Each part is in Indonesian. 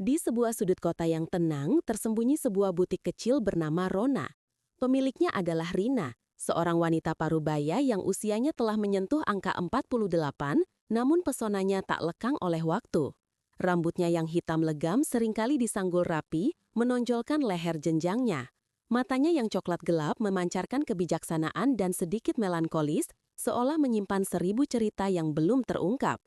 Di sebuah sudut kota yang tenang, tersembunyi sebuah butik kecil bernama Rona. Pemiliknya adalah Rina, seorang wanita parubaya yang usianya telah menyentuh angka 48, namun pesonanya tak lekang oleh waktu. Rambutnya yang hitam legam seringkali disanggul rapi, menonjolkan leher jenjangnya. Matanya yang coklat gelap memancarkan kebijaksanaan dan sedikit melankolis, seolah menyimpan 1000 cerita yang belum terungkap.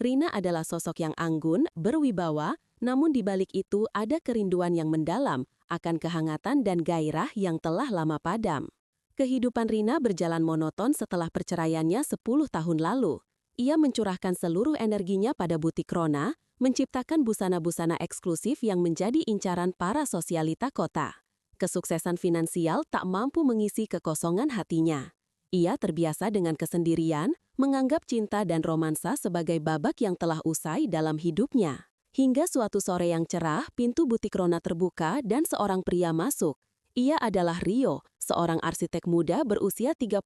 Rina adalah sosok yang anggun, berwibawa, namun di balik itu ada kerinduan yang mendalam akan kehangatan dan gairah yang telah lama padam. Kehidupan Rina berjalan monoton setelah perceraiannya 10 tahun lalu. Ia mencurahkan seluruh energinya pada butik Rona, menciptakan busana-busana eksklusif yang menjadi incaran para sosialita kota. Kesuksesan finansial tak mampu mengisi kekosongan hatinya. Ia terbiasa dengan kesendirian, menganggap cinta dan romansa sebagai babak yang telah usai dalam hidupnya. Hingga suatu sore yang cerah, pintu butik Rona terbuka dan seorang pria masuk. Ia adalah Rio, seorang arsitek muda berusia 35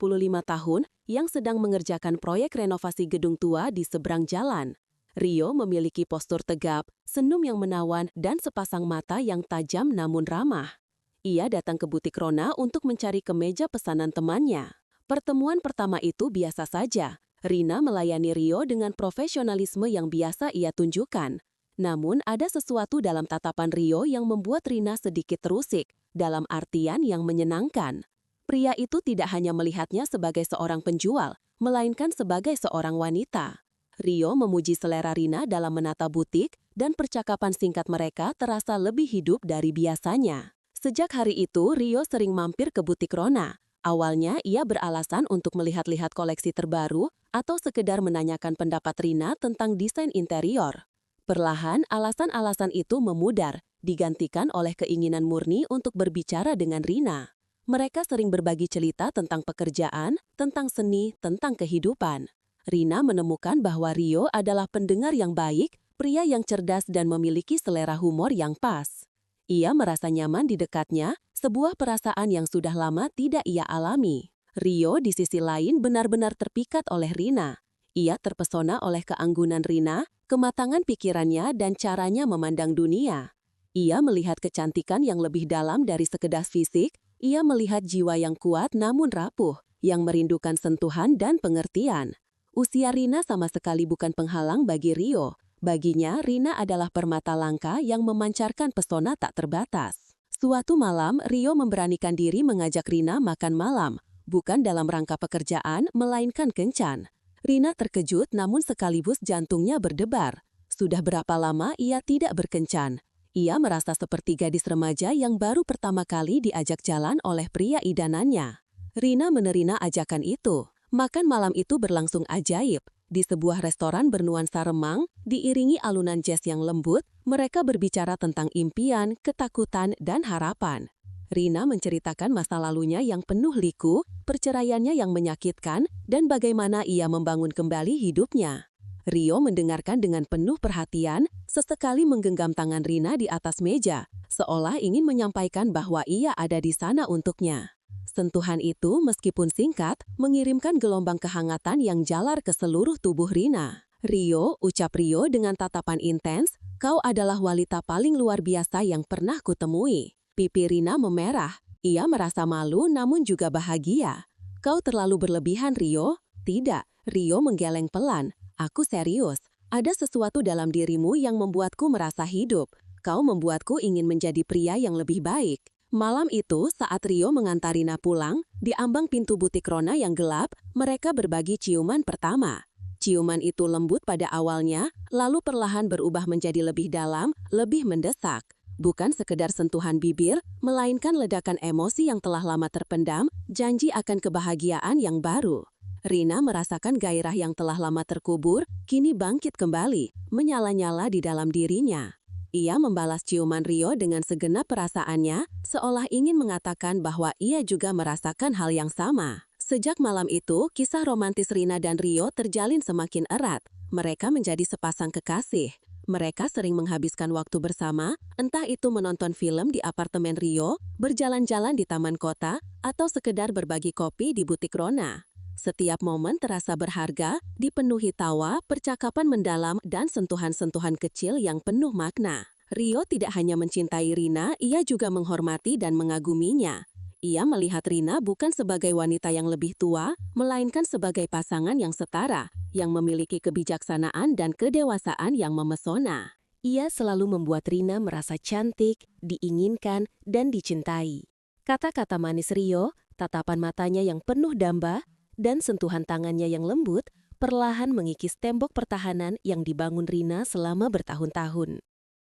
tahun yang sedang mengerjakan proyek renovasi gedung tua di seberang jalan. Rio memiliki postur tegap, senyum yang menawan, dan sepasang mata yang tajam namun ramah. Ia datang ke butik Rona untuk mencari kemeja pesanan temannya. Pertemuan pertama itu biasa saja. Rina melayani Rio dengan profesionalisme yang biasa ia tunjukkan. Namun ada sesuatu dalam tatapan Rio yang membuat Rina sedikit terusik, dalam artian yang menyenangkan. Pria itu tidak hanya melihatnya sebagai seorang penjual, melainkan sebagai seorang wanita. Rio memuji selera Rina dalam menata butik, dan percakapan singkat mereka terasa lebih hidup dari biasanya. Sejak hari itu, Rio sering mampir ke butik Rona. Awalnya ia beralasan untuk melihat-lihat koleksi terbaru atau sekedar menanyakan pendapat Rina tentang desain interior. Perlahan, alasan-alasan itu memudar, digantikan oleh keinginan murni untuk berbicara dengan Rina. Mereka sering berbagi cerita tentang pekerjaan, tentang seni, tentang kehidupan. Rina menemukan bahwa Rio adalah pendengar yang baik, pria yang cerdas dan memiliki selera humor yang pas. Ia merasa nyaman di dekatnya, sebuah perasaan yang sudah lama tidak ia alami. Rio di sisi lain benar-benar terpikat oleh Rina. Ia terpesona oleh keanggunan Rina, kematangan pikirannya dan caranya memandang dunia. Ia melihat kecantikan yang lebih dalam dari sekedar fisik, ia melihat jiwa yang kuat namun rapuh, yang merindukan sentuhan dan pengertian. Usia Rina sama sekali bukan penghalang bagi Rio. Baginya, Rina adalah permata langka yang memancarkan pesona tak terbatas. Suatu malam, Rio memberanikan diri mengajak Rina makan malam, bukan dalam rangka pekerjaan, melainkan kencan. Rina terkejut namun sekaligus jantungnya berdebar. Sudah berapa lama ia tidak berkencan? Ia merasa seperti gadis remaja yang baru pertama kali diajak jalan oleh pria idamannya. Rina menerima ajakan itu. Makan malam itu berlangsung ajaib. Di sebuah restoran bernuansa remang, diiringi alunan jazz yang lembut, mereka berbicara tentang impian, ketakutan, dan harapan. Rina menceritakan masa lalunya yang penuh liku, perceraiannya yang menyakitkan, dan bagaimana ia membangun kembali hidupnya. Rio mendengarkan dengan penuh perhatian, sesekali menggenggam tangan Rina di atas meja, seolah ingin menyampaikan bahwa ia ada di sana untuknya. Sentuhan itu, meskipun singkat, mengirimkan gelombang kehangatan yang jalar ke seluruh tubuh Rina. Rio, ucap Rio dengan tatapan intens, kau adalah wanita paling luar biasa yang pernah kutemui. Pipi Rina memerah. Ia merasa malu namun juga bahagia. Kau terlalu berlebihan, Rio. Tidak, Rio menggeleng pelan. Aku serius. Ada sesuatu dalam dirimu yang membuatku merasa hidup. Kau membuatku ingin menjadi pria yang lebih baik. Malam itu, saat Rio mengantar Rina pulang, di ambang pintu butik Rona yang gelap, mereka berbagi ciuman pertama. Ciuman itu lembut pada awalnya, lalu perlahan berubah menjadi lebih dalam, lebih mendesak. Bukan sekedar sentuhan bibir, melainkan ledakan emosi yang telah lama terpendam, janji akan kebahagiaan yang baru. Rina merasakan gairah yang telah lama terkubur, kini bangkit kembali, menyala-nyala di dalam dirinya. Ia membalas ciuman Rio dengan segenap perasaannya, seolah ingin mengatakan bahwa ia juga merasakan hal yang sama. Sejak malam itu, kisah romantis Rina dan Rio terjalin semakin erat. Mereka menjadi sepasang kekasih. Mereka sering menghabiskan waktu bersama, entah itu menonton film di apartemen Rio, berjalan-jalan di taman kota, atau sekedar berbagi kopi di butik Rona. Setiap momen terasa berharga, dipenuhi tawa, percakapan mendalam, dan sentuhan-sentuhan kecil yang penuh makna. Rio tidak hanya mencintai Rina, ia juga menghormati dan mengaguminya. Ia melihat Rina bukan sebagai wanita yang lebih tua, melainkan sebagai pasangan yang setara, yang memiliki kebijaksanaan dan kedewasaan yang memesona. Ia selalu membuat Rina merasa cantik, diinginkan, dan dicintai. Kata-kata manis Rio, tatapan matanya yang penuh damba, dan sentuhan tangannya yang lembut, perlahan mengikis tembok pertahanan yang dibangun Rina selama bertahun-tahun.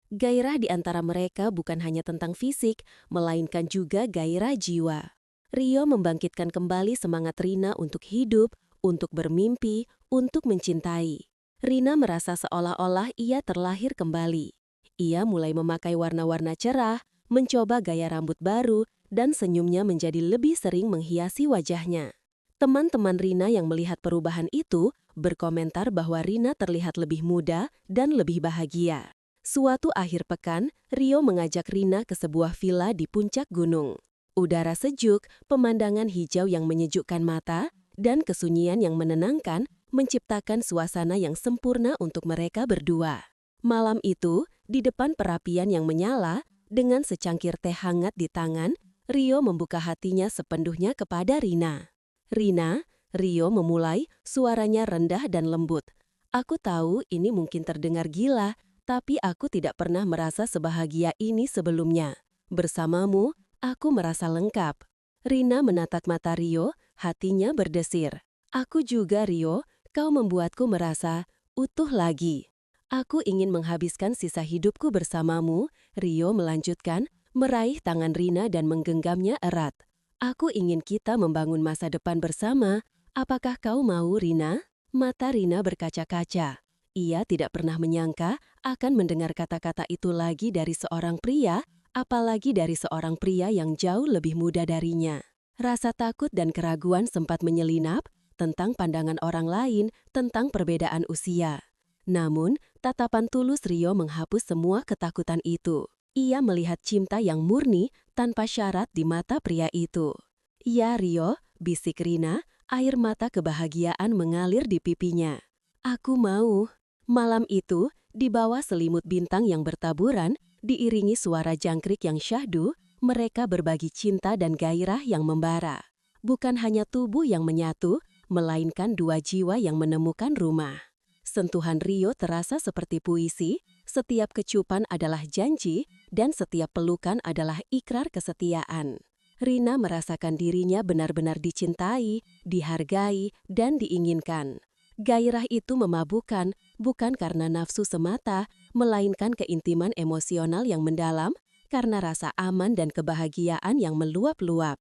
Gairah di antara mereka bukan hanya tentang fisik, melainkan juga gairah jiwa. Rio membangkitkan kembali semangat Rina untuk hidup, untuk bermimpi, untuk mencintai. Rina merasa seolah-olah ia terlahir kembali. Ia mulai memakai warna-warna cerah, mencoba gaya rambut baru, dan senyumnya menjadi lebih sering menghiasi wajahnya. Teman-teman Rina yang melihat perubahan itu berkomentar bahwa Rina terlihat lebih muda dan lebih bahagia. Suatu akhir pekan, Rio mengajak Rina ke sebuah villa di puncak gunung. Udara sejuk, pemandangan hijau yang menyejukkan mata, dan kesunyian yang menenangkan menciptakan suasana yang sempurna untuk mereka berdua. Malam itu, di depan perapian yang menyala, dengan secangkir teh hangat di tangan, Rio membuka hatinya sepenuhnya kepada Rina. "Rina," Rio memulai, suaranya rendah dan lembut. "Aku tahu ini mungkin terdengar gila, tapi aku tidak pernah merasa sebahagia ini sebelumnya. Bersamamu, aku merasa lengkap." Rina menatap mata Rio, hatinya berdesir. "Aku juga, Rio, kau membuatku merasa utuh lagi." "Aku ingin menghabiskan sisa hidupku bersamamu," Rio melanjutkan, meraih tangan Rina dan menggenggamnya erat. "Aku ingin kita membangun masa depan bersama. Apakah kau mau, Rina?" Mata Rina berkaca-kaca. Ia tidak pernah menyangka akan mendengar kata-kata itu lagi dari seorang pria, apalagi dari seorang pria yang jauh lebih muda darinya. Rasa takut dan keraguan sempat menyelinap tentang pandangan orang lain tentang perbedaan usia. Namun, tatapan tulus Rio menghapus semua ketakutan itu. Ia melihat cinta yang murni tanpa syarat di mata pria itu. "Ya, Rio," bisik Rina, air mata kebahagiaan mengalir di pipinya. "Aku mau." Malam itu, di bawah selimut bintang yang bertaburan, diiringi suara jangkrik yang syahdu, mereka berbagi cinta dan gairah yang membara. Bukan hanya tubuh yang menyatu, melainkan dua jiwa yang menemukan rumah. Sentuhan Rio terasa seperti puisi, setiap kecupan adalah janji, dan setiap pelukan adalah ikrar kesetiaan. Rina merasakan dirinya benar-benar dicintai, dihargai, dan diinginkan. Gairah itu memabukkan, bukan karena nafsu semata, melainkan keintiman emosional yang mendalam, karena rasa aman dan kebahagiaan yang meluap-luap.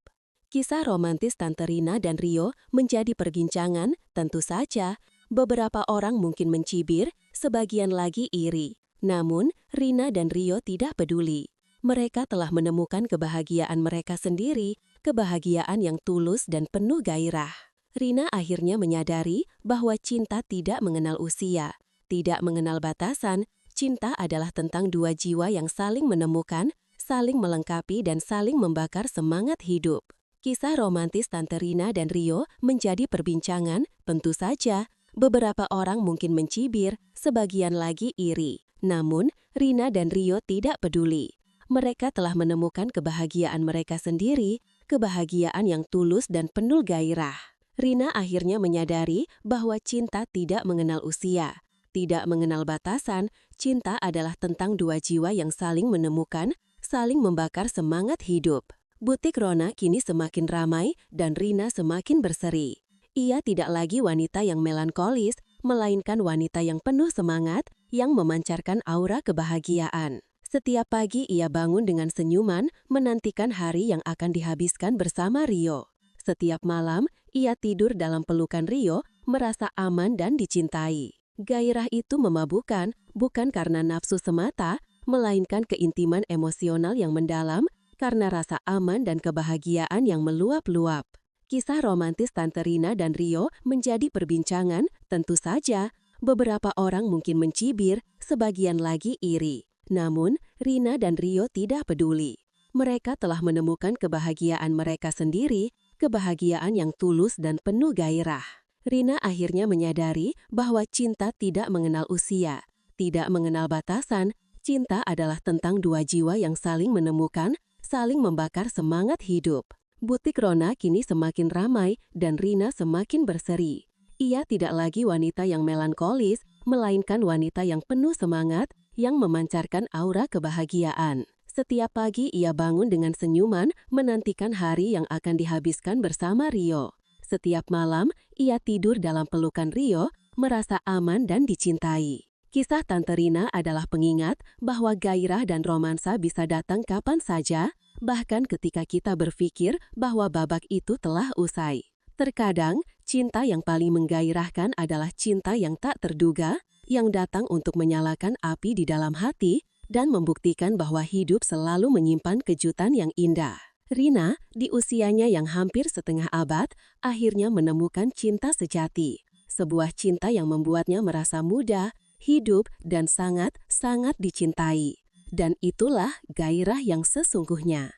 Kisah romantis Tante Rina dan Rio menjadi perbincangan, tentu saja. Beberapa orang mungkin mencibir, sebagian lagi iri. Namun, Rina dan Rio tidak peduli. Mereka telah menemukan kebahagiaan mereka sendiri, kebahagiaan yang tulus dan penuh gairah. Rina akhirnya menyadari bahwa cinta tidak mengenal usia, tidak mengenal batasan. Cinta adalah tentang dua jiwa yang saling menemukan, saling melengkapi dan saling membakar semangat hidup. Kisah romantis Tante Rina dan Rio menjadi perbincangan, tentu saja. Beberapa orang mungkin mencibir, sebagian lagi iri. Namun, Rina dan Rio tidak peduli. Mereka telah menemukan kebahagiaan mereka sendiri, kebahagiaan yang tulus dan penuh gairah. Rina akhirnya menyadari bahwa cinta tidak mengenal usia, tidak mengenal batasan. Cinta adalah tentang dua jiwa yang saling menemukan, saling membakar semangat hidup. Butik Rona kini semakin ramai dan Rina semakin berseri. Ia tidak lagi wanita yang melankolis, melainkan wanita yang penuh semangat, yang memancarkan aura kebahagiaan. Setiap pagi ia bangun dengan senyuman, menantikan hari yang akan dihabiskan bersama Rio. Setiap malam, ia tidur dalam pelukan Rio, merasa aman dan dicintai. Gairah itu memabukkan, bukan karena nafsu semata, melainkan keintiman emosional yang mendalam, karena rasa aman dan kebahagiaan yang meluap-luap. Kisah romantis Tante Rina dan Rio menjadi perbincangan, tentu saja. Beberapa orang mungkin mencibir, sebagian lagi iri. Namun, Rina dan Rio tidak peduli. Mereka telah menemukan kebahagiaan mereka sendiri, kebahagiaan yang tulus dan penuh gairah. Rina akhirnya menyadari bahwa cinta tidak mengenal usia, tidak mengenal batasan. Cinta adalah tentang dua jiwa yang saling menemukan, saling membakar semangat hidup. Butik Rona kini semakin ramai dan Rina semakin berseri. Ia tidak lagi wanita yang melankolis, melainkan wanita yang penuh semangat, yang memancarkan aura kebahagiaan. Setiap pagi ia bangun dengan senyuman, menantikan hari yang akan dihabiskan bersama Rio. Setiap malam, ia tidur dalam pelukan Rio, merasa aman dan dicintai. Kisah Tante Rina adalah pengingat bahwa gairah dan romansa bisa datang kapan saja, bahkan ketika kita berpikir bahwa babak itu telah usai. Terkadang, cinta yang paling menggairahkan adalah cinta yang tak terduga, yang datang untuk menyalakan api di dalam hati dan membuktikan bahwa hidup selalu menyimpan kejutan yang indah. Rina, di usianya yang hampir setengah abad, akhirnya menemukan cinta sejati. Sebuah cinta yang membuatnya merasa muda, hidup, dan sangat-sangat dicintai. Dan itulah gairah yang sesungguhnya.